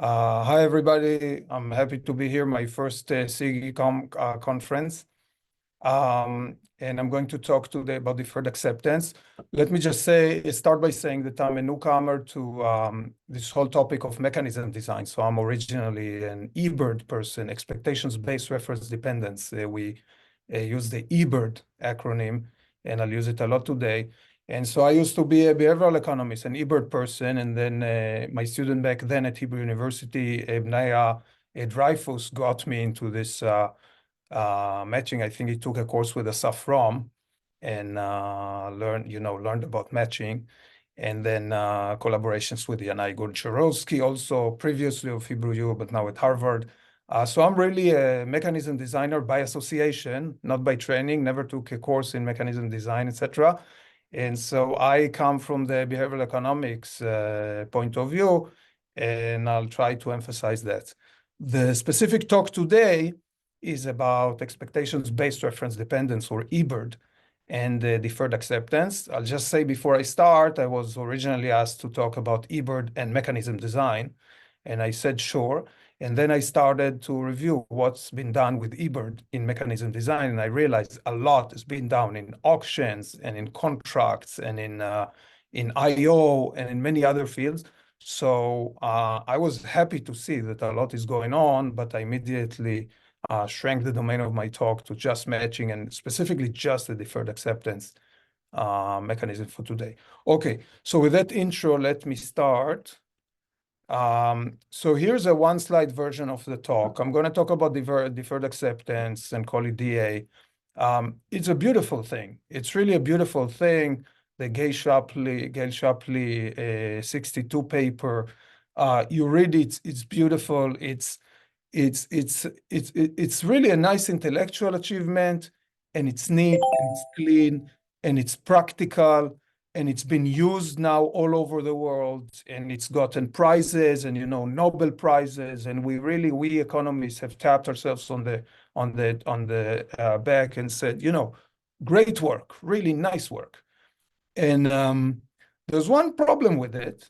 Hi, everybody. I'm happy to be here, my first SIGecom conference. And I'm going to talk today about deferred acceptance. Let me just start by saying that I'm a newcomer to this whole topic of mechanism design. So I'm originally an eBird person, expectations-based reference dependence. We use the eBird acronym, and I'll use it a lot today. And so I used to be a behavioral economist, an eBird person, and then my student back then at Hebrew University, Bnaya Dreyfus, got me into this matching. I think he took a course with Asaf Rom and learned about matching, and then collaborations with Yanai Goncharovsky, also previously of Hebrew U, but now at Harvard. So I'm really a mechanism designer by association, not by training. Never took a course in mechanism design, etc. And so I come from the behavioral economics point of view, and I'll try to emphasize that. The specific talk today is about expectations-based reference dependence, or eBird, and deferred acceptance. I'll just say before I start, I was originally asked to talk about eBird and mechanism design, and I said sure. And then I started to review what's been done with eBird in mechanism design, and I realized a lot has been done in auctions and in contracts and in I/O and in many other fields. So I was happy to see that a lot is going on, but I immediately shrank the domain of my talk to just matching and specifically just the deferred acceptance mechanism for today. Okay, so with that intro, let me start. So here's a one-slide version of the talk. I'm going to talk about deferred acceptance and call it DA. It's a beautiful thing. It's really a beautiful thing. The Gail Shapley 62 paper. You read it. It's beautiful. It's really a nice intellectual achievement, and it's neat, and it's clean, and it's practical. And it's been used now all over the world, and it's gotten prizes and Nobel prizes. And we economists have tapped ourselves on the back and said, great work, really nice work. And there's one problem with it,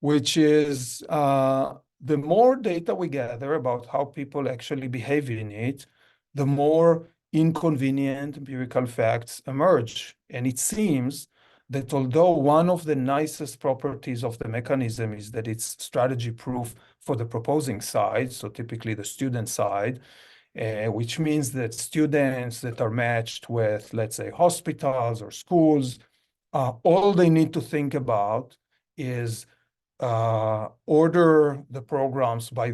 which is the more data we gather about how people actually behave in it, the more inconvenient empirical facts emerge. And it seems that although one of the nicest properties of the mechanism is that it's strategy proof for the proposing side, so typically the student side, which means that students that are matched with, let's say, hospitals or schools, all they need to think about is order the programs by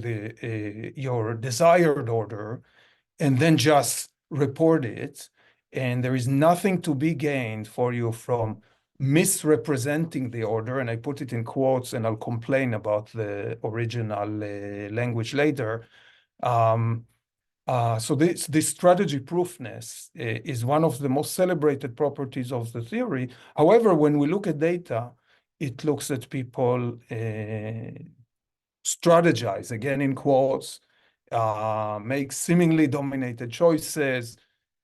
your desired order, and then just report it. And there is nothing to be gained for you from misrepresenting the order, and I put it in quotes, and I'll complain about the original language later. So this strategy proofness is one of the most celebrated properties of the theory. However, when we look at data, it looks at people strategize, again in quotes, make seemingly dominated choices,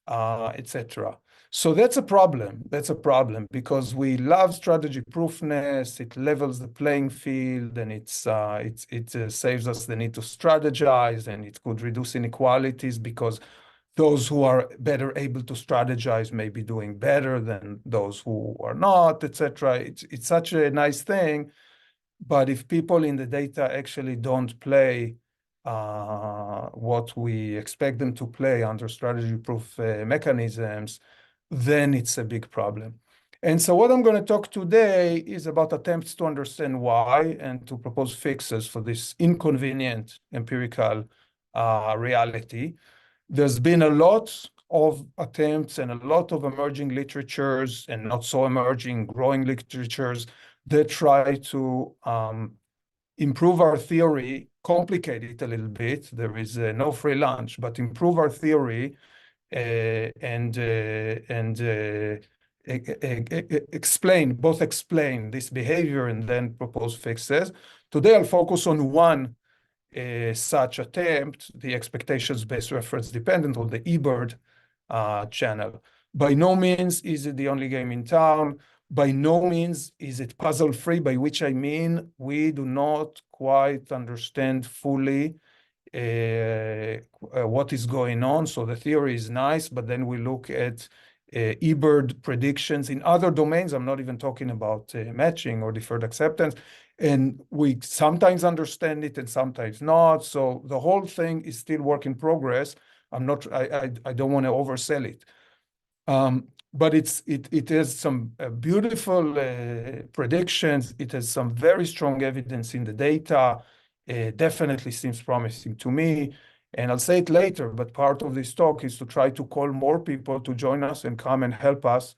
etc. So that's a problem. That's a problem because we love strategy proofness. It levels the playing field, and it saves us the need to strategize, and it could reduce inequalities because those who are better able to strategize may be doing better than those who are not, etc. It's such a nice thing, but if people in the data actually don't play what we expect them to play under strategy-proof mechanisms, then it's a big problem. And so what I'm going to talk today is about attempts to understand why and to propose fixes for this inconvenient empirical reality. There's been a lot of attempts and a lot of emerging literatures and not so emerging, growing literatures that try to improve our theory, complicate it a little bit. There is no free lunch, but improve our theory and explain this behavior and then propose fixes. Today, I'll focus on one such attempt, the expectations-based reference dependent, or the eBird channel. By no means is it the only game in town. By no means is it puzzle-free, by which I mean we do not quite understand fully what is going on. So the theory is nice, but then we look at eBird predictions in other domains. I'm not even talking about matching or deferred acceptance. And we sometimes understand it and sometimes not. So the whole thing is still work in progress. I don't want to oversell it. But it has some beautiful predictions. It has some very strong evidence in the data. Definitely seems promising to me. And I'll say it later, but part of this talk is to try to call more people to join us and come and help us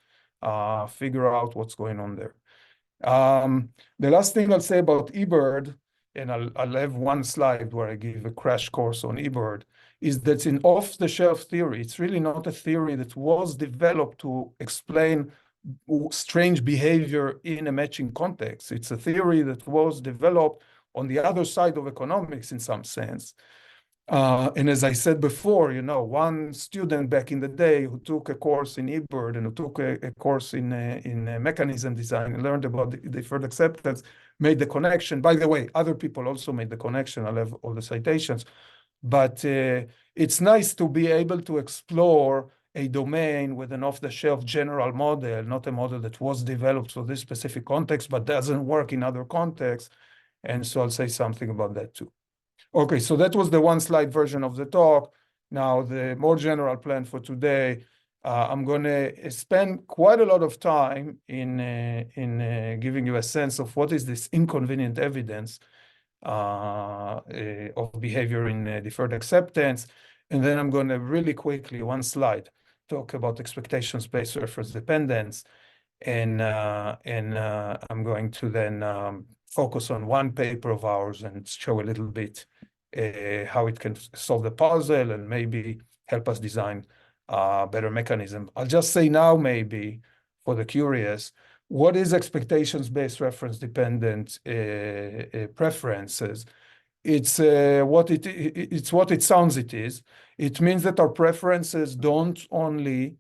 figure out what's going on there. The last thing I'll say about eBird, and I'll have one slide where I give a crash course on eBird, is that in off-the-shelf theory. It's really not a theory that was developed to explain strange behavior in a matching context. It's a theory that was developed on the other side of economics in some sense. And as I said before, one student back in the day who took a course in eBird and who took a course in mechanism design and learned about deferred acceptance made the connection. By the way, other people also made the connection. I'll have all the citations. But it's nice to be able to explore a domain with an off-the-shelf general model, not a model that was developed for this specific context, but doesn't work in other contexts. And so I'll say something about that too. Okay, so that was the one-slide version of the talk. Now, the more general plan for today, I'm going to spend quite a lot of time in giving you a sense of what is this inconvenient evidence of behavior in deferred acceptance. And then I'm going to really quickly, one slide, talk about expectations-based reference dependence. And I'm going to then focus on one paper of ours and show a little bit how it can solve the puzzle and maybe help us design a better mechanism. I'll just say now, maybe, for the curious, what is expectations-based reference-dependent preferences? It's what it sounds it is. It means that our preferences don't only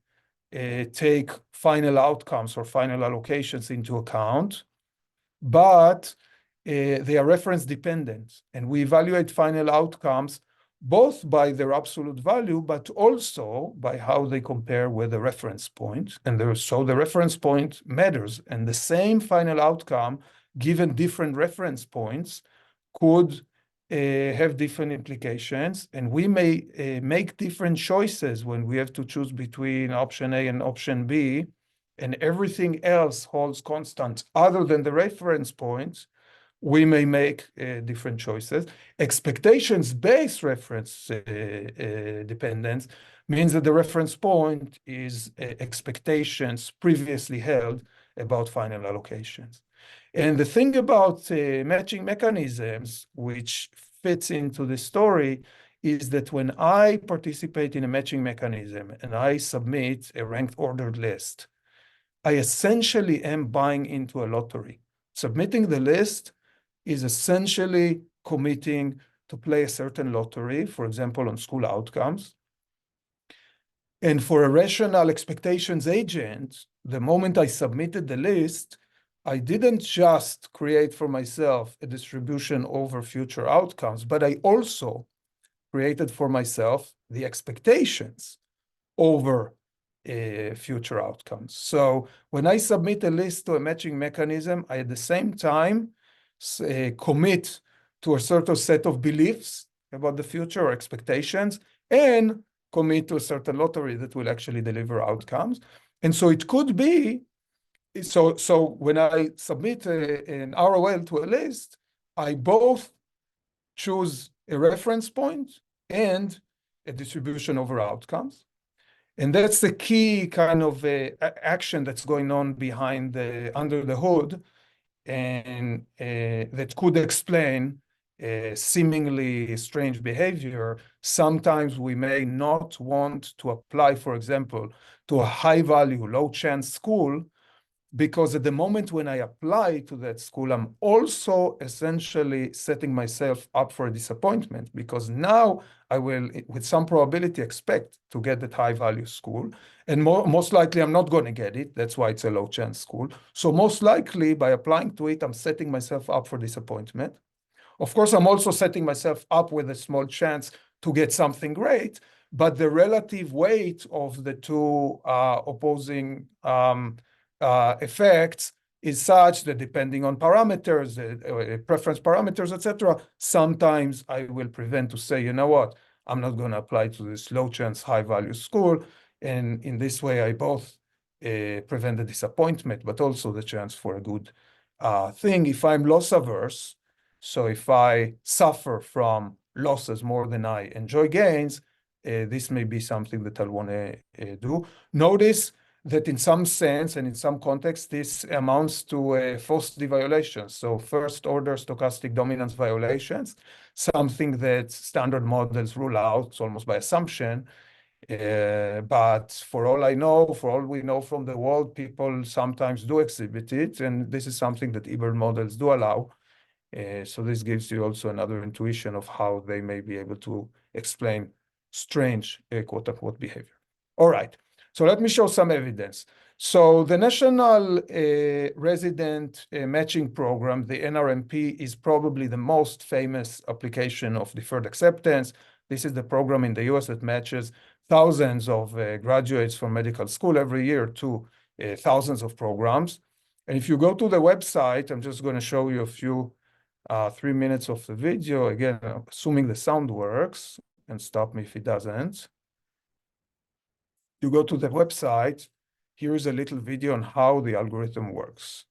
take final outcomes or final allocations into account, but they are reference dependent. And we evaluate final outcomes both by their absolute value, but also by how they compare with the reference point. And so the reference point matters. And the same final outcome, given different reference points, could have different implications. And we may make different choices when we have to choose between option A and option B, and everything else holds constant other than the reference points. We may make different choices. Expectations-based reference dependence means that the reference point is expectations previously held about final allocations. And the thing about matching mechanisms, which fits into the story, is that when I participate in a matching mechanism and I submit a ranked ordered list, I essentially am buying into a lottery. Submitting the list is essentially committing to play a certain lottery, for example, on school outcomes. And for a rational expectations agent, the moment I submitted the list, I didn't just create for myself a distribution over future outcomes, but I also created for myself the expectations over future outcomes. So when I submit a list to a matching mechanism, I at the same time commit to a certain set of beliefs about the future or expectations, and commit to a certain lottery that will actually deliver outcomes. And so it could be, so when I submit an ROL to a list, I both choose a reference point and a distribution over outcomes. And that's the key kind of action that's going on behind under the hood, and that could explain seemingly strange behavior. Sometimes we may not want to apply, for example, to a high-value, low-chance school because at the moment when I apply to that school, I'm also essentially setting myself up for a disappointment, because now I will, with some probability, expect to get that high-value school, and most likely I'm not going to get it. That's why it's a low-chance school. So most likely, by applying to it, I'm setting myself up for disappointment. Of course, I'm also setting myself up with a small chance to get something great, but the relative weight of the two opposing effects is such that, depending on parameters, preference parameters, etc., sometimes I will prevent to say, you know what, I'm not going to apply to this low chance, high value school. And in this way, I both prevent the disappointment, but also the chance for a good thing. If I'm loss averse, so if I suffer from losses more than I enjoy gains, this may be something that I'll want to do. Notice that in some sense and in some context, this amounts to falsity violations. So first order stochastic dominance violations, something that standard models rule out almost by assumption. But for all I know, for all we know from the world, people sometimes do exhibit it. And this is something that Ebert models do allow. So this gives you also another intuition of how they may be able to explain strange quote-unquote behavior. All right, so let me show some evidence. So the National Resident Matching Program, the NRMP, is probably the most famous application of deferred acceptance. This is the program in the US that matches thousands of graduates from medical school every year to thousands of programs. And if you go to the website, I'm just going to show you a few 3 minutes of the video, again, assuming the sound works, and stop me if it doesn't. You go to the website, here is a little video on how the algorithm works.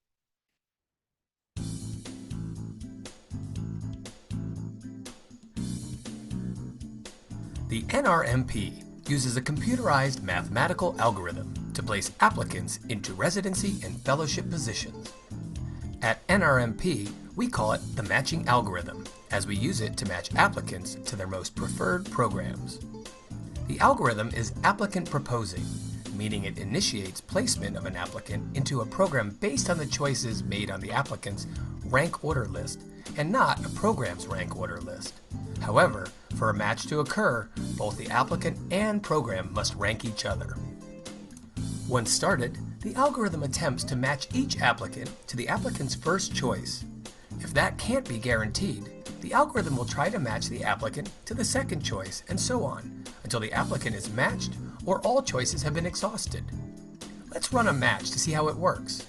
The NRMP uses a computerized mathematical algorithm to place applicants into residency and fellowship positions. At NRMP, we call it the matching algorithm, as we use it to match applicants to their most preferred programs. The algorithm is applicant proposing, meaning it initiates placement of an applicant into a program based on the choices made on the applicant's rank order list and not a program's rank order list. However, for a match to occur, both the applicant and program must rank each other. Once started, the algorithm attempts to match each applicant to the applicant's first choice. If that can't be guaranteed, the algorithm will try to match the applicant to the second choice, and so on, until the applicant is matched or all choices have been exhausted. Let's run a match to see how it works.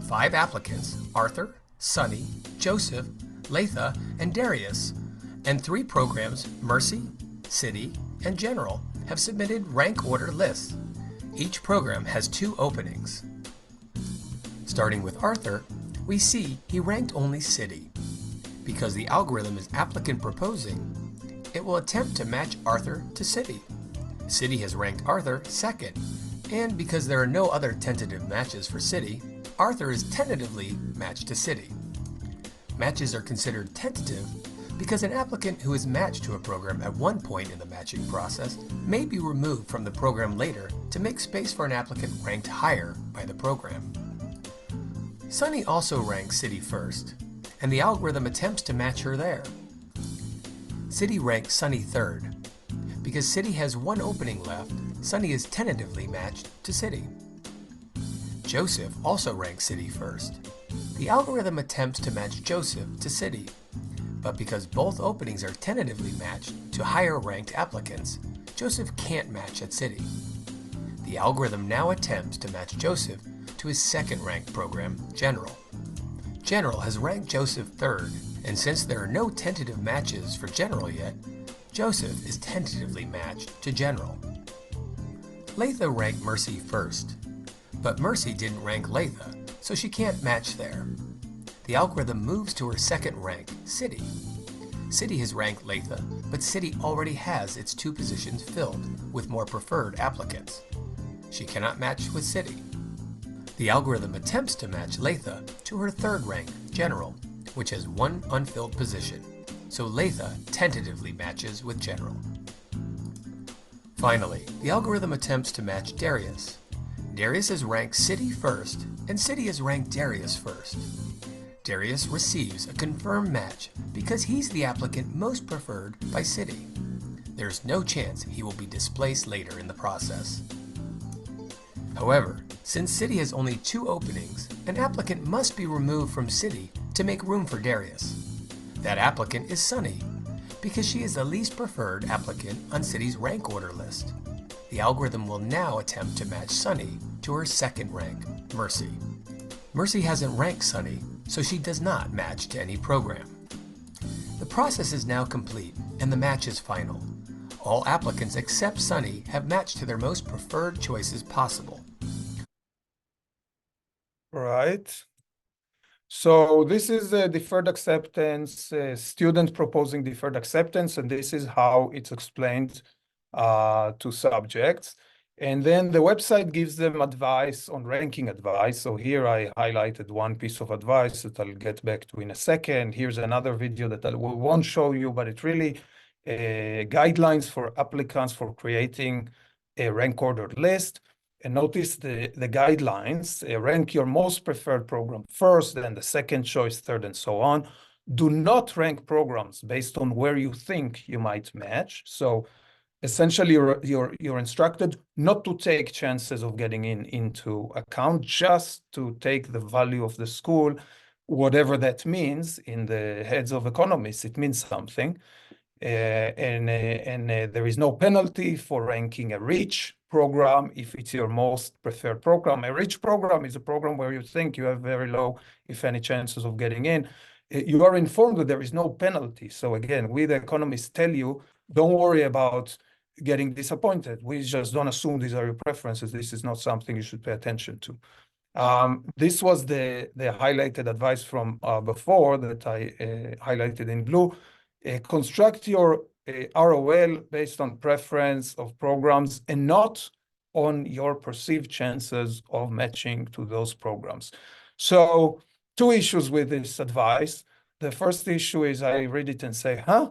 5 applicants, Arthur, Sunny, Joseph, Latha, and Darius, and 3 programs, Mercy, City, and General, have submitted rank order lists. Each program has 2 openings. Starting with Arthur, we see he ranked only City. Because the algorithm is applicant proposing, it will attempt to match Arthur to City. City has ranked Arthur second, and because there are no other tentative matches for City, Arthur is tentatively matched to City. Matches are considered tentative because an applicant who is matched to a program at one point in the matching process may be removed from the program later to make space for an applicant ranked higher by the program. Sunny also ranks City first, and the algorithm attempts to match her there. City ranks Sunny third. Because City has 1 opening left, Sunny is tentatively matched to City. Joseph also ranks City first. The algorithm attempts to match Joseph to City, but because both openings are tentatively matched to higher ranked applicants, Joseph can't match at City. The algorithm now attempts to match Joseph to his second ranked program, General. General has ranked Joseph third, and since there are no tentative matches for General yet, Joseph is tentatively matched to General. Latha ranked Mercy first, but Mercy didn't rank Latha, so she can't match there. The algorithm moves to her second rank, City. City has ranked Latha, but City already has its 2 positions filled with more preferred applicants. She cannot match with City. The algorithm attempts to match Latha to her third rank, General, which has 1 unfilled position, so Latha tentatively matches with General. Finally, the algorithm attempts to match Darius. Darius is ranked City first, and City has ranked Darius first. Darius receives a confirmed match because he's the applicant most preferred by City. There's no chance he will be displaced later in the process. However, since City has only 2 openings, an applicant must be removed from City to make room for Darius. That applicant is Sunny, because she is the least preferred applicant on City's rank order list. The algorithm will now attempt to match Sunny to her second rank, Mercy. Mercy hasn't ranked Sunny, so she does not match to any program. The process is now complete, and the match is final. All applicants except Sunny have matched to their most preferred choices possible. Right. So this is a deferred acceptance, student proposing deferred acceptance, and this is how it's explained to subjects. And then the website gives them advice on ranking advice. So here I highlighted one piece of advice that I'll get back to in a second. Here's another video that I won't show you, but it really guidelines for applicants for creating a rank ordered list. And notice the guidelines, rank your most preferred program first, then the second choice, third, and so on. Do not rank programs based on where you think you might match. So essentially, you're instructed not to take chances of getting into account, just to take the value of the school, whatever that means. In the heads of economists, it means something. And there is no penalty for ranking a rich program if it's your most preferred program. A rich program is a program where you think you have very low, if any, chances of getting in. You are informed that there is no penalty. So again, we the economists tell you, don't worry about getting disappointed. We just don't assume these are your preferences. This is not something you should pay attention to. This was the highlighted advice from before that I highlighted in blue. Construct your ROL based on preference of programs and not on your perceived chances of matching to those programs. So 2 issues with this advice. The first issue is I read it and say, huh?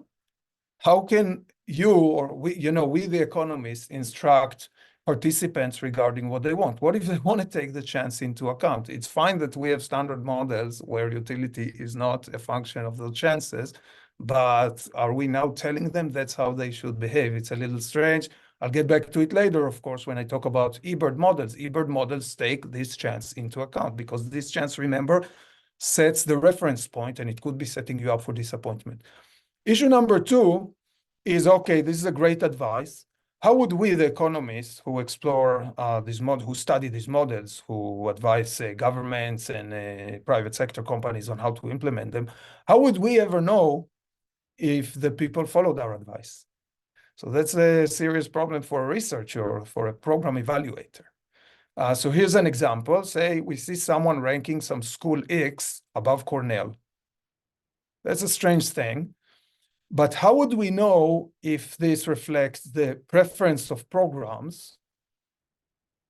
How can you or we the economists instruct participants regarding what they want? What if they want to take the chance into account? It's fine that we have standard models where utility is not a function of those chances, but are we now telling them that's how they should behave? It's a little strange. I'll get back to it later, of course, when I talk about eBird models. eBird models take this chance into account because this chance, remember, sets the reference point, and it could be setting you up for disappointment. Issue number 2 is, okay, this is a great advice. How would we, the economists who explore who study these models, who advise governments and private sector companies on how to implement them, how would we ever know if the people followed our advice? So that's a serious problem for a researcher or for a program evaluator. So here's an example. Say we see someone ranking some school X above Cornell. That's a strange thing. But how would we know if this reflects the preference of programs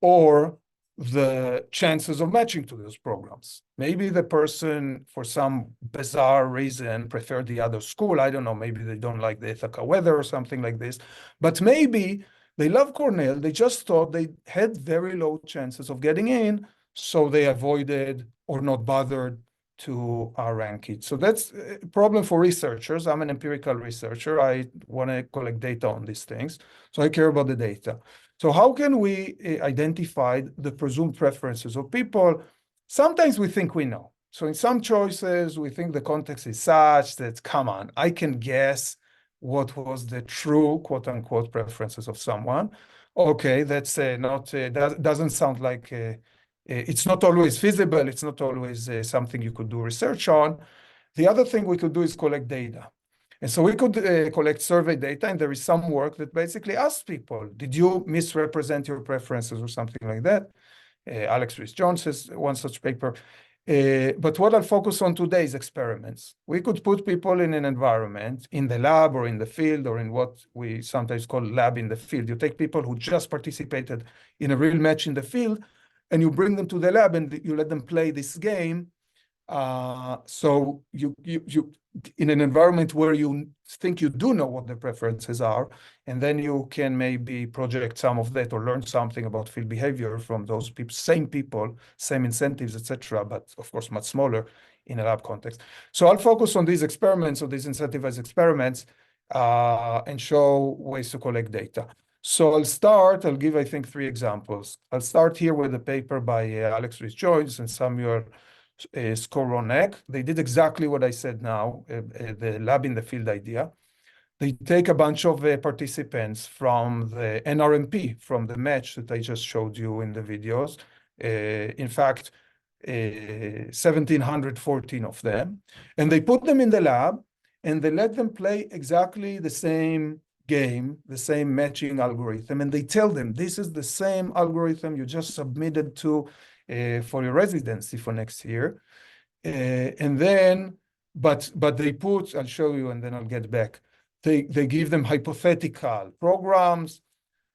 or the chances of matching to those programs? Maybe the person, for some bizarre reason, preferred the other school. I don't know, maybe they don't like the Ithaca weather or something like this. But maybe they love Cornell. They just thought they had very low chances of getting in, so they avoided or not bothered to rank it. So that's a problem for researchers. I'm an empirical researcher. I want to collect data on these things. So I care about the data. So how can we identify the presumed preferences of people? Sometimes we think we know. So in some choices, we think the context is such that, come on, I can guess what was the true quote unquote preferences of someone. Okay, that's doesn't sound like it's not always feasible. It's not always something you could do research on. The other thing we could do is collect data. And so we could collect survey data, and there is some work that basically asks people, did you misrepresent your preferences or something like that? Alex Rhys-Jones has one such paper. But what I'll focus on today is experiments. We could put people in an environment, in the lab or in the field, or in what we sometimes call lab in the field. You take people who just participated in a real match in the field, and you bring them to the lab and you let them play this game So you in an environment where you think you do know what the preferences are, and then you can maybe project some of that or learn something about field behavior from those people, same incentives, etc., but of course much smaller in a lab context. So I'll focus on these experiments, or these incentivized experiments, and show ways to collect data. So I'll give, I think, 3 examples. I'll start here with a paper by Alex Rhys-Joyce and Samuel Skowronek. They did exactly what I said now, the lab in the field idea. They take a bunch of participants from the NRMP, from the match that I just showed you in the videos. In fact, 1,714 of them. And they put them in the lab, and they let them play exactly the same game, the same matching algorithm. And they tell them, this is the same algorithm you just submitted to for your residency for next year. And then, but they put, I'll show you and then I'll get back. They give them hypothetical programs,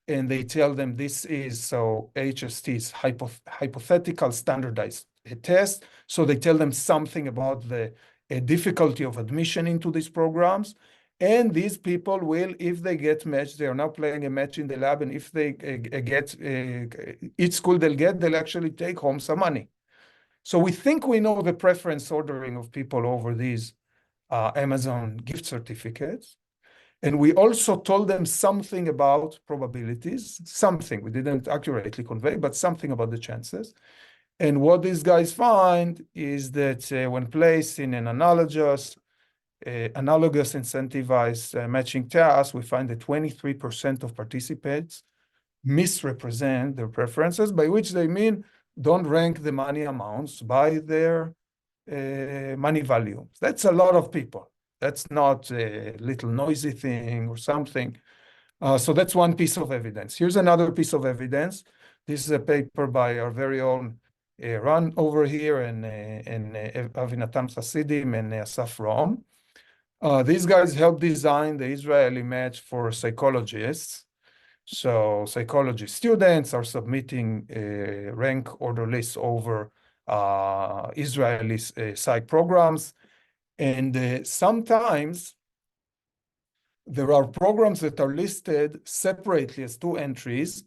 and they tell them this is, so HST is hypothetical standardized test. So they tell them something about the difficulty of admission into these programs. And these people will, if they get matched, they are now playing a match in the lab, and if they get each school they'll actually take home some money. So we think we know the preference ordering of people over these Amazon gift certificates. And we also told them something about probabilities, something we didn't accurately convey, but something about the chances. And what these guys find is that when placed in an analogous incentivized matching task, we find that 23% of participants misrepresent their preferences, by which they mean don't rank the money amounts by their money value. That's a lot of people. That's not a little noisy thing or something. So that's one piece of evidence. Here's another piece of evidence. This is a paper by our very own Ran over here, and Avinatan Hasidim and Asaf Rom. These guys helped design the Israeli match for psychologists. So psychology students are submitting rank order lists over Israeli psych programs. And sometimes there are programs that are listed separately as 2 entries,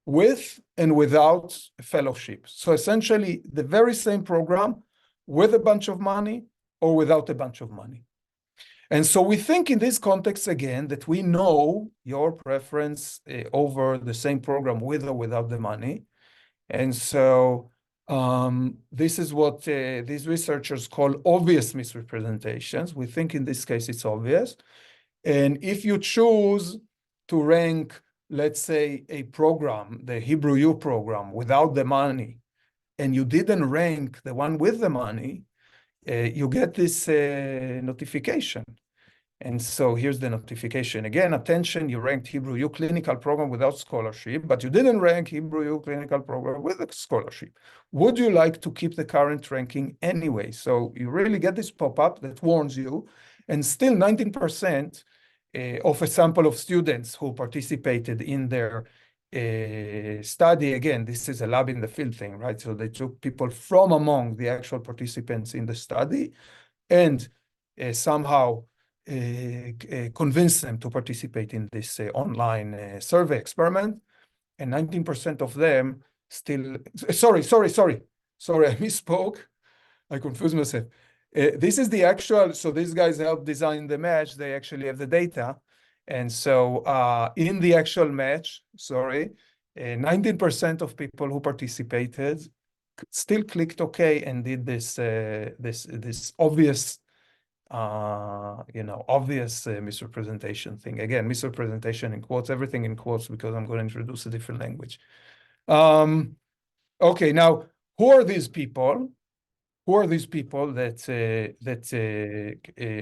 with and without a fellowship. So essentially, the very same program with a bunch of money or without a bunch of money. And so we think in this context, again, that we know your preference over the same program with or without the money. And so this is what these researchers call obvious misrepresentations. We think in this case it's obvious. And if you choose to rank, let's say, a program, the Hebrew U program, without the money, and you didn't rank the one with the money, you get this notification. And so here's the notification. Again, attention, you ranked Hebrew U clinical program without scholarship, but you didn't rank Hebrew U clinical program with a scholarship. Would you like to keep the current ranking anyway? So you really get this pop-up that warns you, and still 19% of a sample of students who participated in their study. Again, this is a lab in the field thing, right? So they took people from among the actual participants in the study and somehow convince them to participate in this online survey experiment. And 19% of them still, sorry, I misspoke. I confused myself. This is the actual, so these guys helped design the match. They actually have the data. And so in the actual match, 19% of people who participated still clicked OK and did this obvious obvious misrepresentation thing. Again, misrepresentation in quotes, everything in quotes, because I'm going to introduce a different language. Okay, now, who are these people? Who are these people that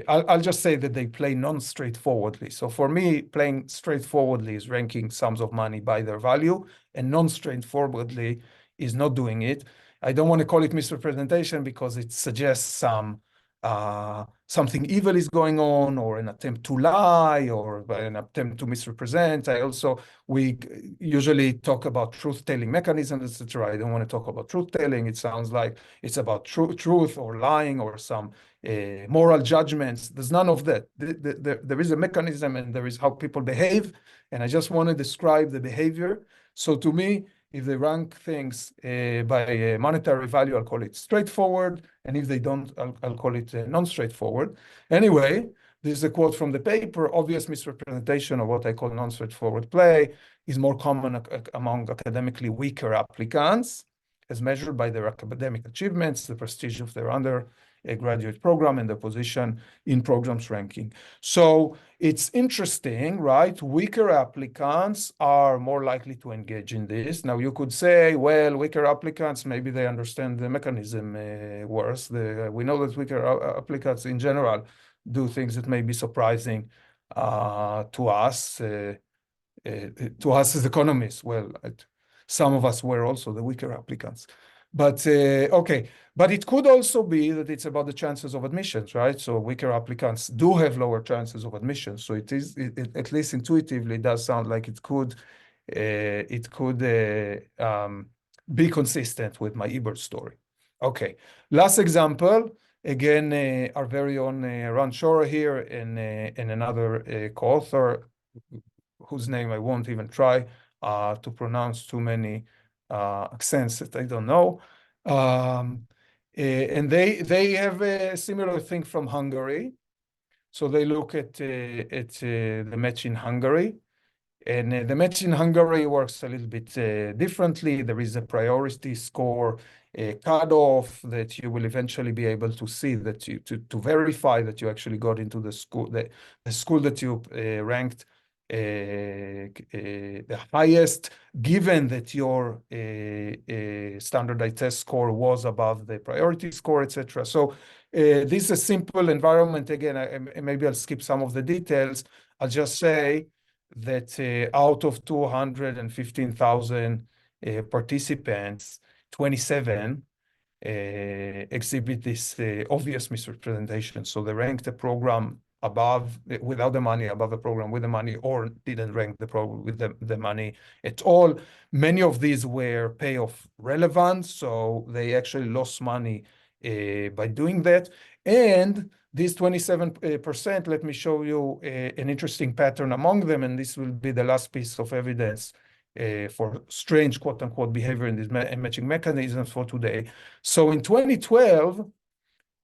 I'll just say that they play non-straightforwardly. So for me, playing straightforwardly is ranking sums of money by their value, and non-straightforwardly is not doing it. I don't want to call it misrepresentation because it suggests some something evil is going on, or an attempt to lie, or an attempt to misrepresent. We usually talk about truth-telling mechanisms, etc. I don't want to talk about truth-telling. It sounds like it's about truth or lying or some moral judgments. There's none of that. There is a mechanism, and there is how people behave, and I just want to describe the behavior. So to me, if they rank things by monetary value, I'll call it straightforward. And if they don't, I'll call it non-straightforward. Anyway, this is a quote from the paper. Obvious misrepresentation of what I call non-straightforward play is more common among academically weaker applicants, as measured by their academic achievements, the prestige of their undergraduate program, and the position in programs ranking. So it's interesting, right? Weaker applicants are more likely to engage in this. Now, you could say, well, weaker applicants, maybe they understand the mechanism worse. We know that weaker applicants in general do things that may be surprising to us as economists. Well, some of us were also the weaker applicants. But okay, but it could also be that it's about the chances of admissions, right? So weaker applicants do have lower chances of admissions. So it at least intuitively does sound like it could be consistent with my Ebert story. Okay, last example, again, our very own Ran Shora here and another co-author whose name I won't even try to pronounce too many accents that I don't know. And they have a similar thing from Hungary. So they look at the match in Hungary. And the match in Hungary works a little bit differently. There is a priority score cutoff that you will eventually be able to see that to verify that you actually got into the school, the school that you ranked the highest, given that your standardized test score was above the priority score, etc. So this is a simple environment. Again, maybe I'll skip some of the details. I'll just say that out of 215,000 participants, 27 exhibit this obvious misrepresentation. So they ranked the program above, without the money, above the program with the money, or didn't rank the program with the money at all. Many of these were payoff relevant, so they actually lost money by doing that. And these 27%, let me show you an interesting pattern among them, and this will be the last piece of evidence for strange quote-unquote behavior in these matching mechanisms for today. So in 2012,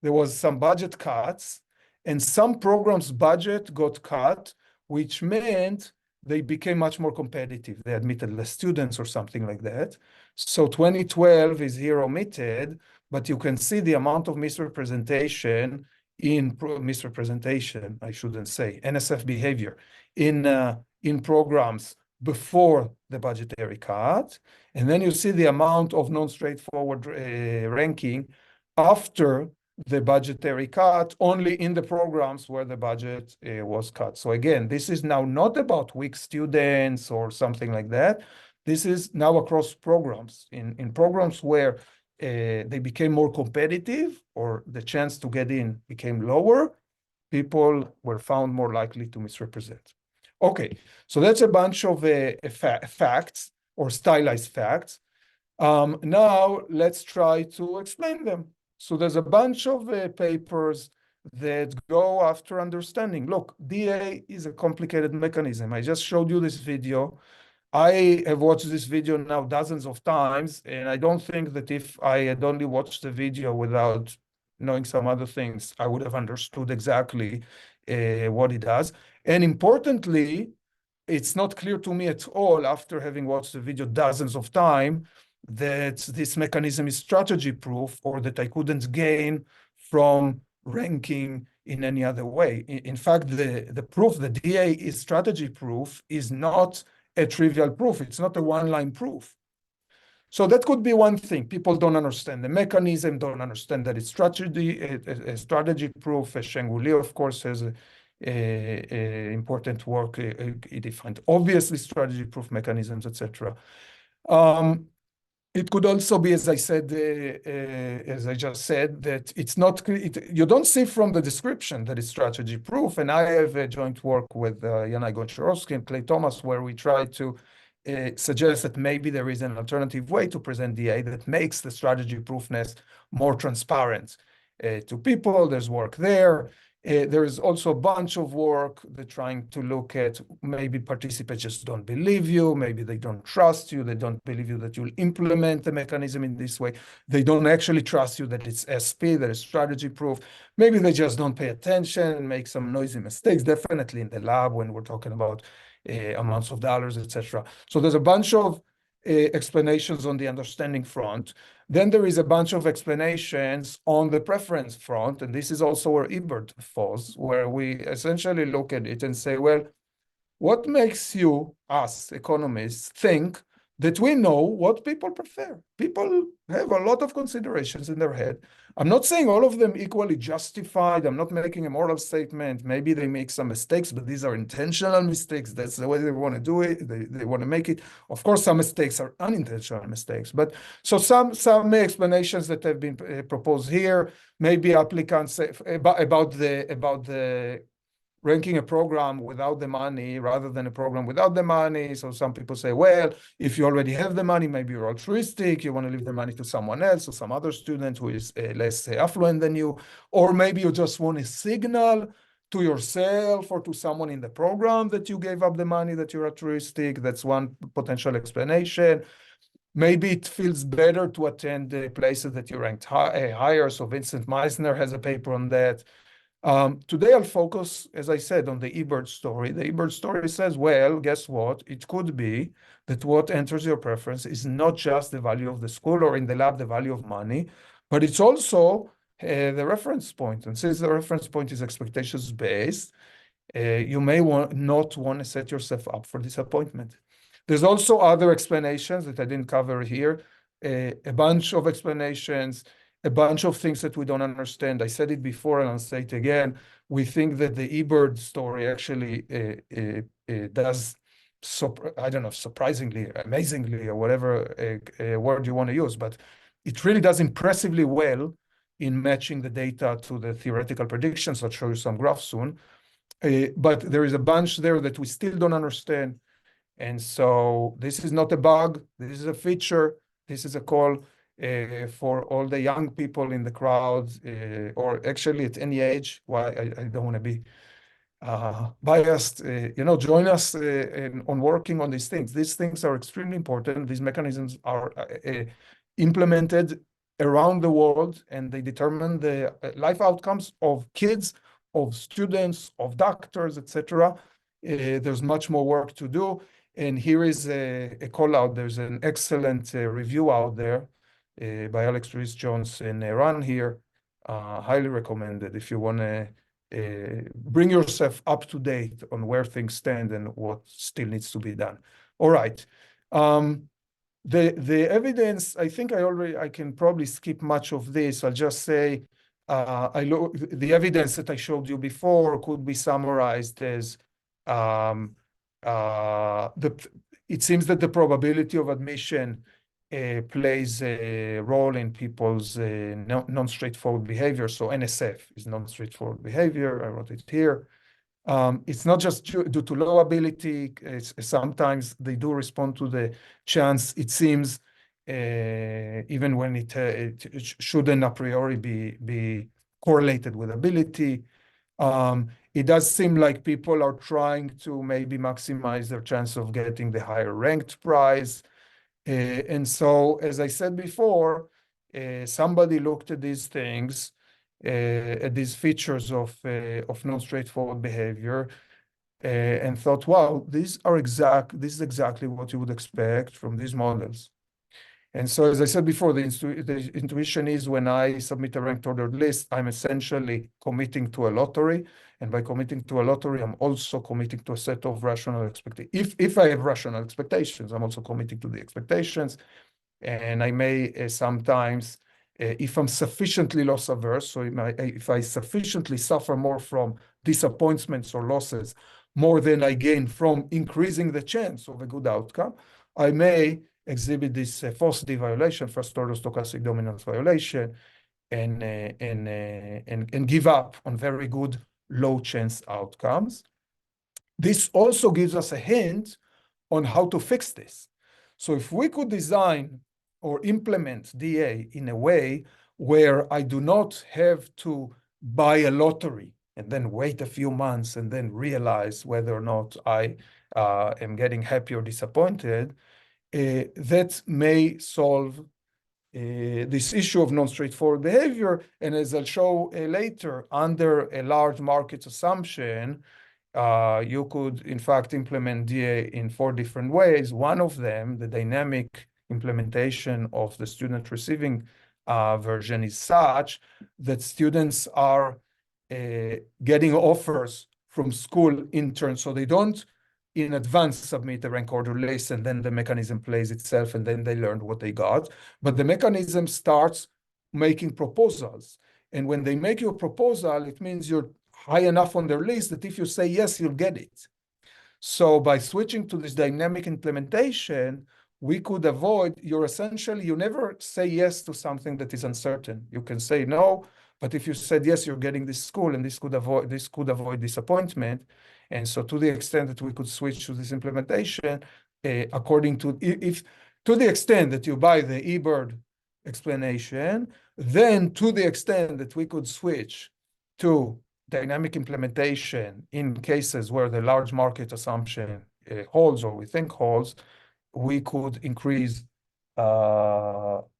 there was some budget cuts, and some programs' budget got cut, which meant they became much more competitive. They admitted less students or something like that. So 2012 is here omitted, but you can see the amount of misrepresentation, I shouldn't say, NSF behavior in programs before the budgetary cut. And then you see the amount of non-straightforward ranking after the budgetary cut, only in the programs where the budget was cut. So again, this is now not about weak students or something like that. This is now across programs. In programs where they became more competitive or the chance to get in became lower, people were found more likely to misrepresent. Okay, so that's a bunch of facts or stylized facts. Now let's try to explain them. So there's a bunch of papers that go after understanding. Look, DA is a complicated mechanism. I just showed you this video. I have watched this video now dozens of times, and I don't think that if I had only watched the video without knowing some other things, I would have understood exactly what it does. And importantly, it's not clear to me at all, after having watched the video dozens of times, that this mechanism is strategy proof, or that I couldn't gain from ranking in any other way. In fact, the proof that DA is strategy proof is not a trivial proof. It's not a one-line proof. So that could be one thing. People don't understand the mechanism, don't understand that it's a strategy proof. Sheng-Wu Li, of course, has important work. He defined obviously strategy proof mechanisms, etc. It could also be, as I said, as I just said, that it's not, you don't see from the description that it's strategy proof. And I have a joint work with Yanai Goncharovsky and Clay Thomas, where we try to suggest that maybe there is an alternative way to present DA that makes the strategy proofness more transparent to people. There's work there. There is also a bunch of work that trying to look at maybe participants just don't believe you, maybe they don't trust you, they don't believe you that you'll implement the mechanism in this way. They don't actually trust you that it's SP, that is strategy proof. Maybe they just don't pay attention and make some noisy mistakes, definitely in the lab when we're talking about amounts of dollars, etc. So there's a bunch of explanations on the understanding front. Then there is a bunch of explanations on the preference front, and this is also where Ebert falls, where we essentially look at it and say, well, what makes you, us economists, think that we know what people prefer? People have a lot of considerations in their head. I'm not saying all of them equally justified. I'm not making a moral statement. Maybe they make some mistakes, but these are intentional mistakes. That's the way they want to do it. They want to make it. Of course, some mistakes are unintentional mistakes. But so some explanations that have been proposed here, maybe applicants say about the ranking a program without the money rather than a program without the money. So some people say, well, if you already have the money, maybe you're altruistic, you want to leave the money to someone else or some other student who is less affluent than you, or maybe you just want a signal to yourself or to someone in the program that you gave up the money, that you're altruistic. That's one potential explanation. Maybe it feels better to attend places that you ranked higher. So Vincent Meissner has a paper on that. Today I'll focus, as I said, on the Ebert story. The Ebert story says, well, guess what? It could be that what enters your preference is not just the value of the school or in the lab, the value of money, but it's also the reference point. And since the reference point is expectations based, you may not want to set yourself up for disappointment. There's also other explanations that I didn't cover here, a bunch of explanations, a bunch of things that we don't understand. I said it before and I'll say it again. We think that the Ebert story actually does, I don't know, surprisingly, amazingly, or whatever word you want to use, but it really does impressively well in matching the data to the theoretical predictions. I'll show you some graphs soon. But there is a bunch there that we still don't understand. And so this is not a bug. This is a feature. This is a call for all the young people in the crowd, or actually at any age. Why I don't want to be biased. Join us on working on these things. These things are extremely important. These mechanisms are implemented around the world, and they determine the life outcomes of kids, of students, of doctors, etc. There's much more work to do. And here is a call out. There's an excellent review out there by Alex Rhys-Jones and Ran here. Highly recommended if you want to bring yourself up to date on where things stand and what still needs to be done. All right. The evidence, I think I can probably skip much of this. I'll just say the evidence that I showed you before could be summarized as it seems that the probability of admission plays a role in people's non-straightforward behavior. So NSF is non-straightforward behavior. I wrote it here. It's not just due to low ability. Sometimes they do respond to the chance, it seems, even when it shouldn't a priori be correlated with ability. It does seem like people are trying to maybe maximize their chance of getting the higher ranked prize. And so, as I said before, somebody looked at these things, at these features of non-straightforward behavior, and thought, wow, this is exactly what you would expect from these models. And so, as I said before, the intuition is when I submit a ranked ordered list, I'm essentially committing to a lottery. And by committing to a lottery, I'm also committing to a set of rational expectations. If I have rational expectations, I'm also committing to the expectations. And I may sometimes, if I'm sufficiently loss averse, so if I sufficiently suffer more from disappointments or losses, more than I gain from increasing the chance of a good outcome, I may exhibit this false violation, first-order stochastic dominance violation, and give up on very good low-chance outcomes. This also gives us a hint on how to fix this. So if we could design or implement DA in a way where I do not have to buy a lottery and then wait a few months and then realize whether or not I am getting happy or disappointed, that may solve this issue of non-straightforward behavior. And as I'll show later, under a large market assumption, you could, in fact, implement DA in 4 different ways. One of them, the dynamic implementation of the student receiving version, is such that students are getting offers from school interns, so they don't in advance submit a rank order list, and then the mechanism plays itself, and then they learn what they got. But the mechanism starts making proposals. And when they make you a proposal, it means you're high enough on their list that if you say yes, you'll get it. So by switching to this dynamic implementation, we could avoid, you never say yes to something that is uncertain. You can say no, but if you said yes, you're getting this school, and this could avoid disappointment. And so to the extent that we could switch to this implementation, according to, to the extent that you buy the eBird explanation, then to the extent that we could switch to dynamic implementation in cases where the large market assumption holds, or we think holds, we could increase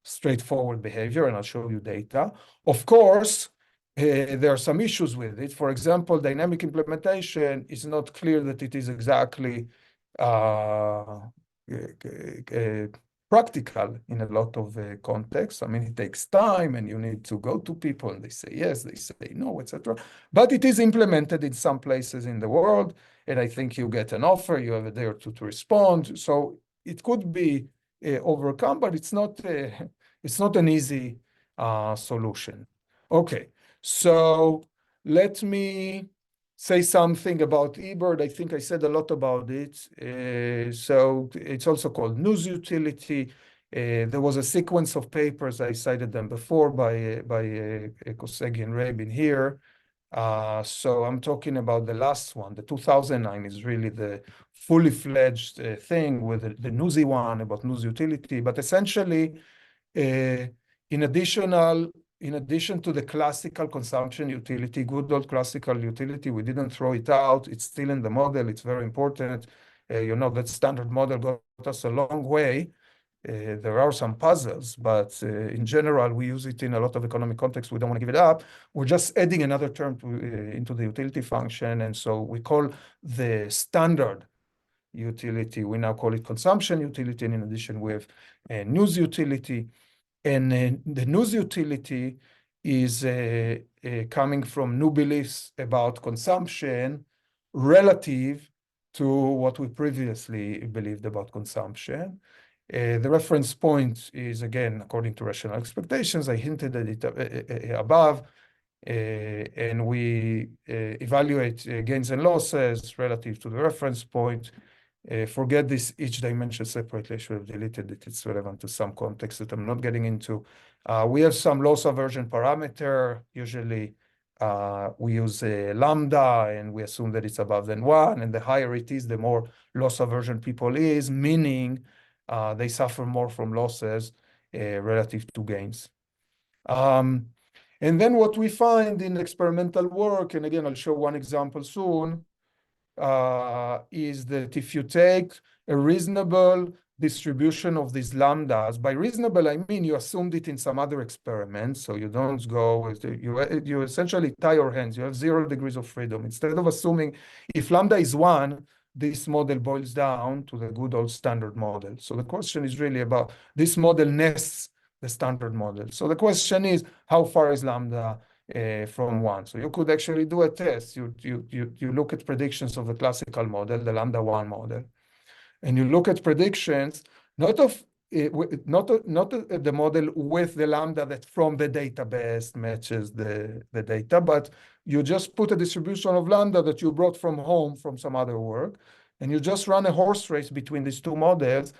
straightforward behavior, and I'll show you data. Of course, there are some issues with it. For example, dynamic implementation is not clear that it is exactly practical in a lot of contexts. I mean, it takes time, and you need to go to people, and they say yes, they say no, etc. But it is implemented in some places in the world, and I think you get an offer, you have a day or two to respond. So it could be overcome, but it's not an easy solution. Okay, so let me say something about eBird. I think I said a lot about it. So it's also called news utility. There was a sequence of papers, I cited them before, by Kosegi and Rabin here. So I'm talking about the last one. The 2009 is really the fully fledged thing, with the newsy one about news utility. But essentially, in addition to the classical consumption utility, good old classical utility, we didn't throw it out. It's still in the model. It's very important. That standard model got us a long way. There are some puzzles, but in general, we use it in a lot of economic contexts. We don't want to give it up. We're just adding another term into the utility function. And so we call the standard utility, we now call it consumption utility. And in addition, we have news utility. And the news utility is coming from new beliefs about consumption relative to what we previously believed about consumption. The reference point is, again, according to rational expectations. I hinted at it above. And we evaluate gains and losses relative to the reference point. Forget this each dimension separately. I should have deleted it. It's relevant to some context that I'm not getting into. We have some loss aversion parameter. Usually we use lambda, and we assume that it's above than 1. And the higher it is, the more loss aversion people is, meaning they suffer more from losses relative to gains. And then what we find in experimental work, and again, I'll show one example soon, is that if you take a reasonable distribution of these lambdas, by reasonable, I mean you assumed it in some other experiment, so you don't go with you essentially tie your hands. You have 0 degrees of freedom. Instead of assuming if lambda is 1, this model boils down to the good old standard model. So the question is really about this model nests the standard model. So the question is, how far is lambda from 1? So you could actually do a test. You look at predictions of the classical model, the lambda 1 model, and you look at predictions not of the model with the lambda that from the database matches the data, but you just put a distribution of lambda that you brought from home from some other work, and you just run a horse race between these two models,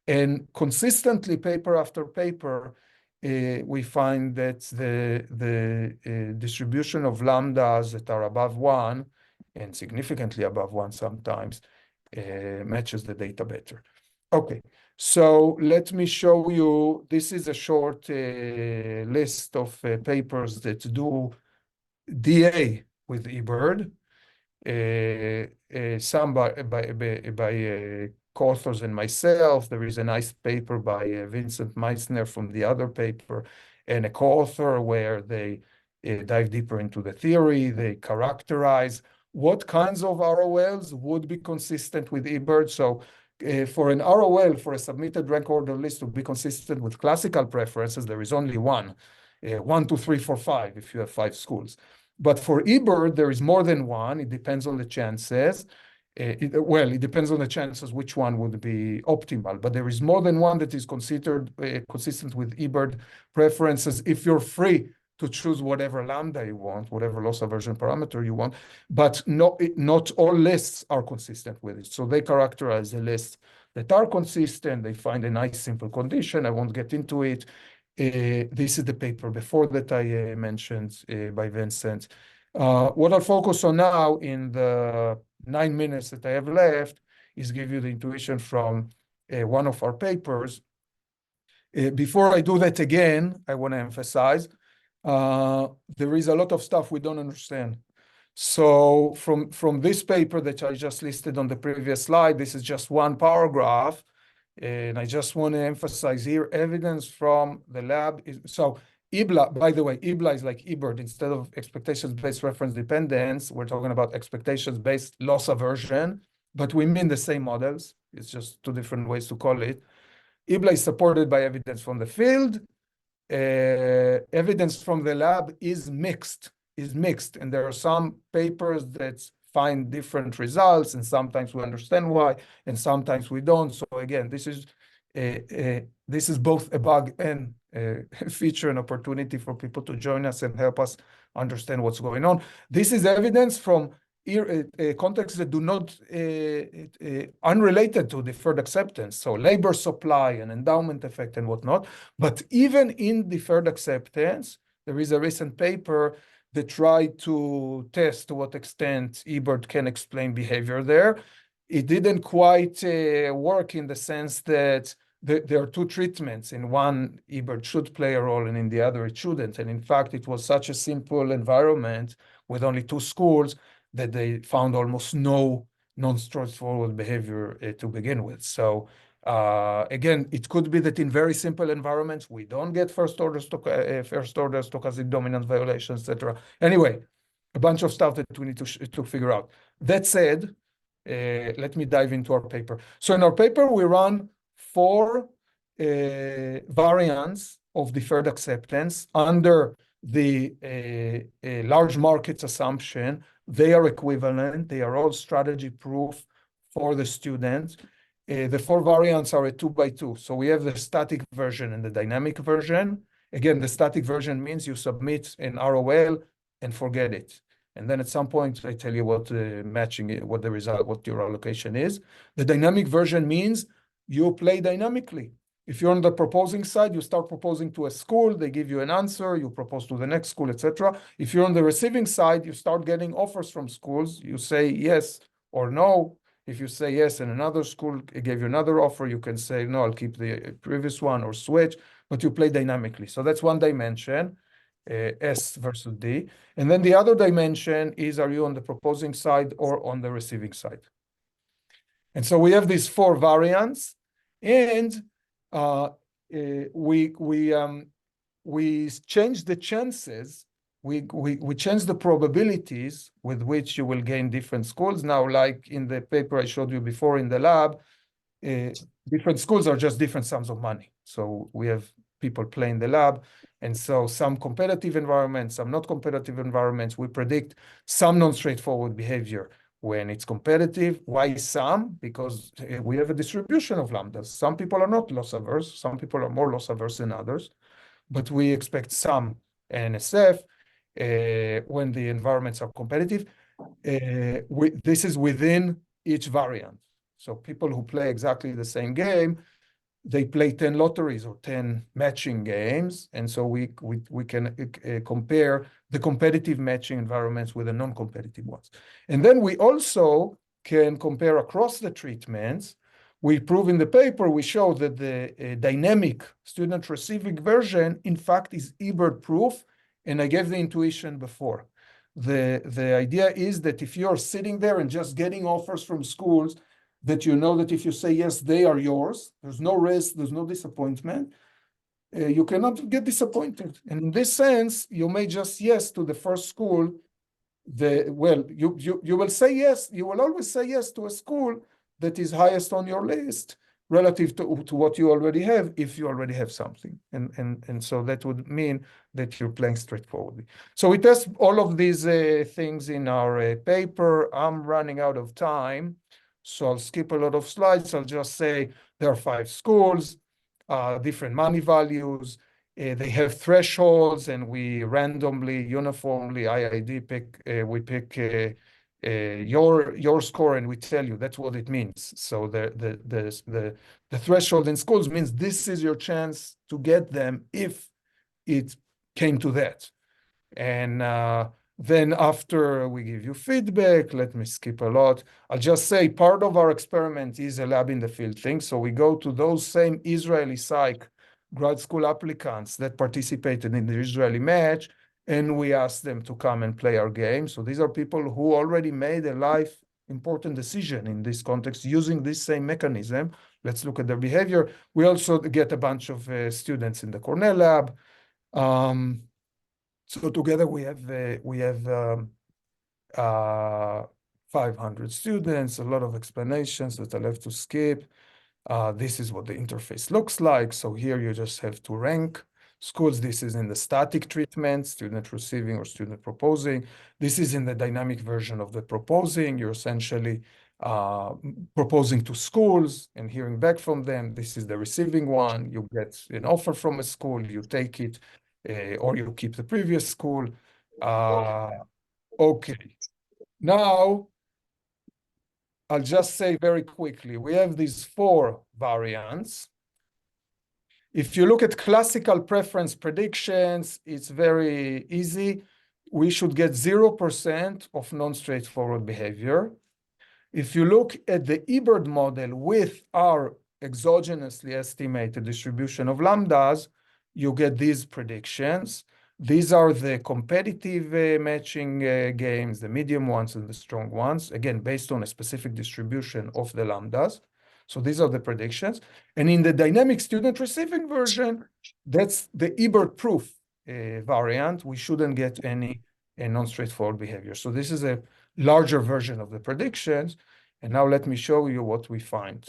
And consistently, paper after paper, we find that the distribution of lambdas that are above 1 and significantly above 1 sometimes matches the data better. Okay, so let me show you. This is a short list of papers that do DA with eBird. Some by co-authors and myself. There is a nice paper by Vincent Meissner from the other paper, and a co-author where they dive deeper into the theory. They characterize what kinds of ROLs would be consistent with eBird. So for an ROL, for a submitted rank order list to be consistent with classical preferences, there is only one, 1, 2, 3, 4, 5, if you have 5 schools. But for eBird, there is more than one. It depends on the chances. It depends on the chances which one would be optimal. But there is more than one that is considered consistent with eBird preferences if you're free to choose whatever lambda you want, whatever loss aversion parameter you want. But not all lists are consistent with it. So they characterize the lists that are consistent. They find a nice simple condition. I won't get into it. This is the paper before that I mentioned by Vincent. What I'll focus on now in the 9 minutes that I have left is give you the intuition from one of our papers. Before I do that again, I want to emphasize there is a lot of stuff we don't understand. So from this paper that I just listed on the previous slide, this is just one paragraph. And I just want to emphasize here, evidence from the lab so EBLA, by the way, EBLA is like eBird. Instead of expectations-based reference dependence, we're talking about expectations-based loss aversion, but we mean the same models. It's just 2 different ways to call it. EBLA is supported by evidence from the field. Evidence from the lab is mixed, and there are some papers that find different results, and sometimes we understand why, and sometimes we don't. So again, this is both a bug and a feature and opportunity for people to join us and help us understand what's going on. This is evidence from contexts that do not unrelated to deferred acceptance, so labor supply and endowment effect and whatnot. But even in deferred acceptance, there is a recent paper that tried to test to what extent eBird can explain behavior there. It didn't quite work in the sense that there are 2 treatments. In one, eBird should play a role, and in the other, it shouldn't. And in fact, it was such a simple environment with only 2 schools that they found almost no non-straightforward behavior to begin with. So again, it could be that in very simple environments, we don't get first-order stochastic dominant violations, etc. Anyway, a bunch of stuff that we need to figure out. That said, let me dive into our paper. So in our paper, we run 4 variants of deferred acceptance under the large markets assumption. They are equivalent. They are all strategy proof for the students. The 4 variants are a 2x2. So we have the static version and the dynamic version. Again, the static version means you submit an ROL and forget it. And then at some point, I tell you what what the result, what your allocation is. The dynamic version means you play dynamically. If you're on the proposing side, you start proposing to a school, they give you an answer, you propose to the next school, etc. If you're on the receiving side, you start getting offers from schools. You say yes or no. If you say yes and another school gave you another offer, you can say, no, I'll keep the previous one or switch, but you play dynamically. So that's one dimension, S versus D. And then the other dimension is, are you on the proposing side or on the receiving side? And so we have these 4 variants, and we change the chances. We change the probabilities with which you will gain different schools. Now, like in the paper I showed you before in the lab, different schools are just different sums of money. So we have people play in the lab. And so some competitive environments, some not competitive environments, we predict some non-straightforward behavior when it's competitive. Why some? Because we have a distribution of lambdas. Some people are not loss averse. Some people are more loss averse than others. But we expect some NSF when the environments are competitive. This is within each variant. So people who play exactly the same game they play 10 lotteries or 10 matching games. And so we can compare the competitive matching environments with the non-competitive ones. And then we also can compare across the treatments. We prove in the paper, we show that the dynamic student receiving version, in fact, is eBird proof. And I gave the intuition before. The idea is that if you're sitting there and just getting offers from schools, that you know that if you say yes, they are yours. There's no risk, there's no disappointment. You cannot get disappointed. And in this sense, you may just yes to the first school. You will say yes, you will always say yes to a school that is highest on your list relative to what you already have, if you already have something. And so that would mean that you're playing straightforwardly. So we test all of these things in our paper. I'm running out of time, so I'll skip a lot of slides. I'll just say there are 5 schools, different money values. They have thresholds, and we randomly, uniformly, IID we pick your score, and we tell you that's what it means. So the threshold in schools means this is your chance to get them if it came to that. And then after we give you feedback, let me skip a lot. I'll just say part of our experiment is a lab in the field thing. So we go to those same Israeli psych grad school applicants that participated in the Israeli match, and we ask them to come and play our game. So these are people who already made a life important decision in this context using this same mechanism. Let's look at their behavior. We also get a bunch of students in the Cornell lab. So together we have 500 students, a lot of explanations that I'll have to skip. This is what the interface looks like. So here you just have to rank schools. This is in the static treatment, student receiving or student proposing. This is in the dynamic version of the proposing. You're essentially proposing to schools and hearing back from them. This is the receiving one. You get an offer from a school, you take it, or you keep the previous school. Okay. Now, I'll just say very quickly, we have these 4 variants. If you look at classical preference predictions, it's very easy. We should get 0% of non-straightforward behavior. If you look at the eBird model with our exogenously estimated distribution of lambdas, you get these predictions. These are the competitive matching games, the medium ones and the strong ones, again, based on a specific distribution of the lambdas. So these are the predictions. And in the dynamic student receiving version, that's the eBird proof variant. We shouldn't get any non-straightforward behavior. So this is a larger version of the predictions. And now let me show you what we find.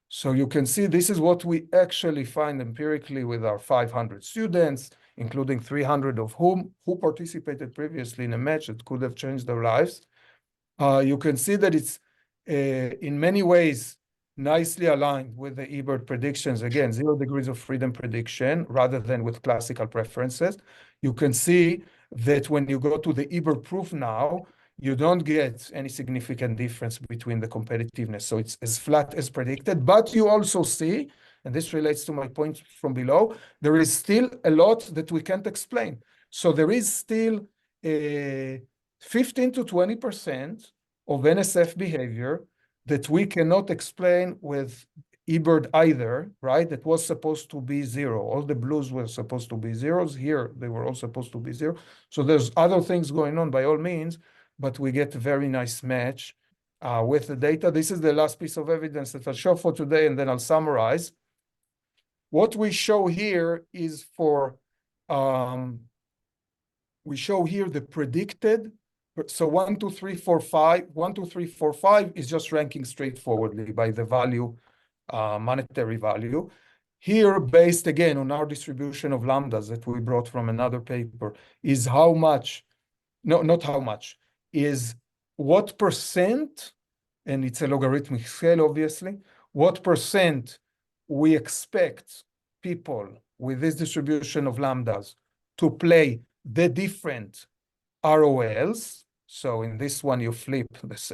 So you can see this is what we actually find empirically with our 500 students, including 300 of whom who participated previously in a match that could have changed their lives. You can see that it's in many ways nicely aligned with the eBird predictions. Again, 0 degrees of freedom prediction rather than with classical preferences. You can see that when you go to the eBird proof now, you don't get any significant difference between the competitiveness. So it's as flat as predicted, but you also see, and this relates to my point from below, there is still a lot that we can't explain. So there is still 15 to 20% of NSF behavior that we cannot explain with eBird either, right? That was supposed to be 0. All the blues were supposed to be zeros. Here, they were all supposed to be 0. So there's other things going on by all means, but we get a very nice match with the data. This is the last piece of evidence that I'll show for today, and then I'll summarize. What we show here is we show here the predicted. So 1, 2, 3, 4, 5. 1, 2, 3, 4, 5 is just ranking straightforwardly by the value, monetary value. Here, based again on our distribution of lambdas that we brought from another paper, is how much, no, not how much, is what percent, and it's a logarithmic scale, obviously, what percent we expect people with this distribution of lambdas to play the different ROLs. So in this one, you flip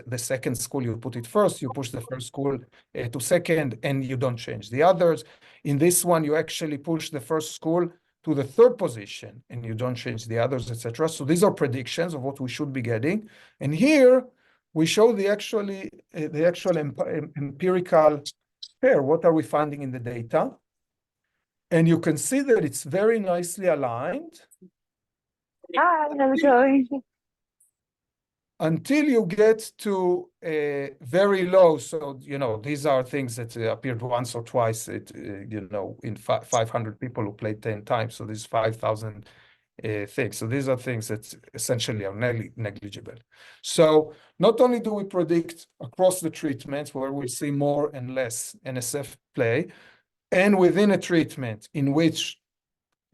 the second school, you put it first, you push the first school to second, and you don't change the others. In this one, you actually push the first school to the third position, and you don't change the others, etc. So these are predictions of what we should be getting. And here, we show the actual empirical pair. What are we finding in the data? And you can see that it's very nicely aligned. Hi, how's it going? Until you get to very low. So, you know, these are things that appeared once or twice, you know, in 500 people who played 10 times. So there's 5,000 things. So these are things that essentially are negligible. So not only do we predict across the treatments where we see more and less NSF play, and within a treatment in which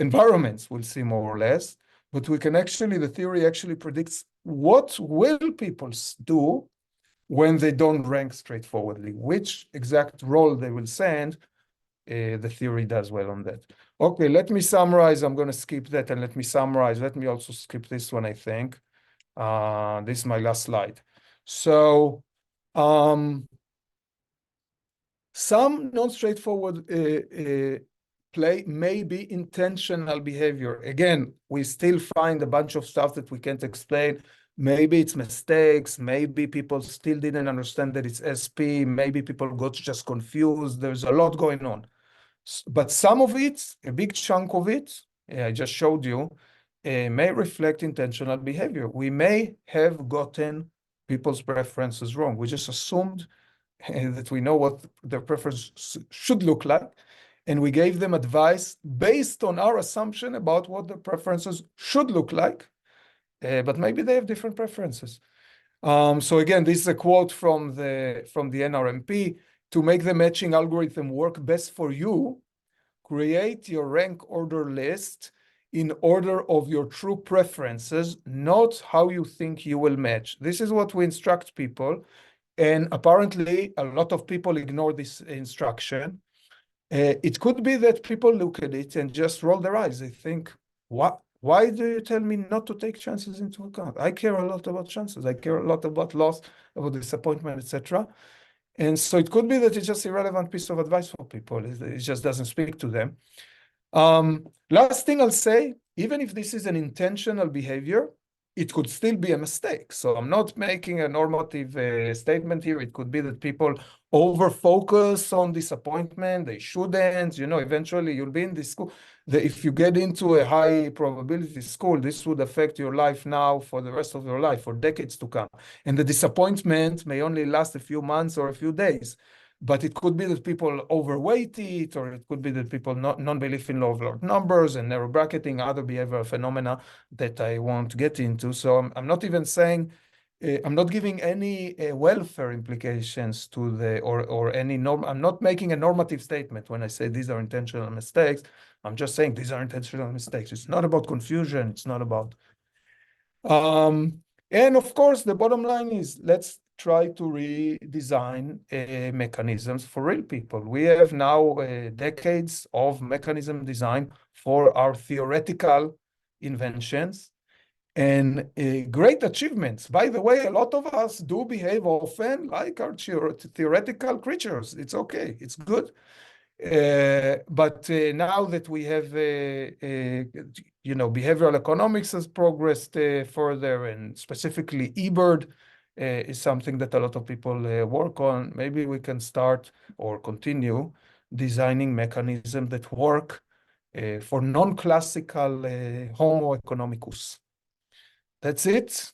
environments will see more or less, but we can actually, the theory actually predicts what will people do when they don't rank straightforwardly, which exact role they will send. The theory does well on that. Okay, let me summarize. I'm going to skip that and let me summarize. Let me also skip this one, I think. This is my last slide. So some non-straightforward play may be intentional behavior. Again, we still find a bunch of stuff that we can't explain. Maybe it's mistakes. Maybe people still didn't understand that it's SP. Maybe people got just confused. There's a lot going on. But some of it, a big chunk of it, I just showed you, may reflect intentional behavior. We may have gotten people's preferences wrong. We just assumed that we know what their preference should look like, and we gave them advice based on our assumption about what their preferences should look like, but maybe they have different preferences. So again, this is a quote from the NRMP. To make the matching algorithm work best for you, create your rank order list in order of your true preferences, not how you think you will match. This is what we instruct people. And apparently, a lot of people ignore this instruction. It could be that people look at it and just roll their eyes. They think, what? Why do you tell me not to take chances into account? I care a lot about chances. I care a lot about loss, about disappointment, etc. And so it could be that it's just irrelevant piece of advice for people. It just doesn't speak to them. Last thing I'll say, even if this is an intentional behavior, it could still be a mistake. So I'm not making a normative statement here. It could be that people over-focus on disappointment. They shouldn't. You know, eventually you'll be in this school. If you get into a high probability school, this would affect your life now for the rest of your life, for decades to come. And the disappointment may only last a few months or a few days. But it could be that people overweight it, or it could be that people non-belief in law of large numbers and narrow bracketing, other behavioral phenomena that I won't get into. So I'm not even saying, I'm not giving any welfare implications to the, or any norm. I'm not making a normative statement when I say these are intentional mistakes. I'm just saying these are intentional mistakes. It's not about confusion. It's not about. And of course, the bottom line is let's try to redesign mechanisms for real people. We have now decades of mechanism design for our theoretical inventions and great achievements. By the way, a lot of us do behave often like our theoretical creatures. It's okay. It's good. But now that we have, you know, behavioral economics has progressed further, and specifically eBird is something that a lot of people work on. Maybe we can start or continue designing mechanisms that work for non-classical Homo economicus. That's it.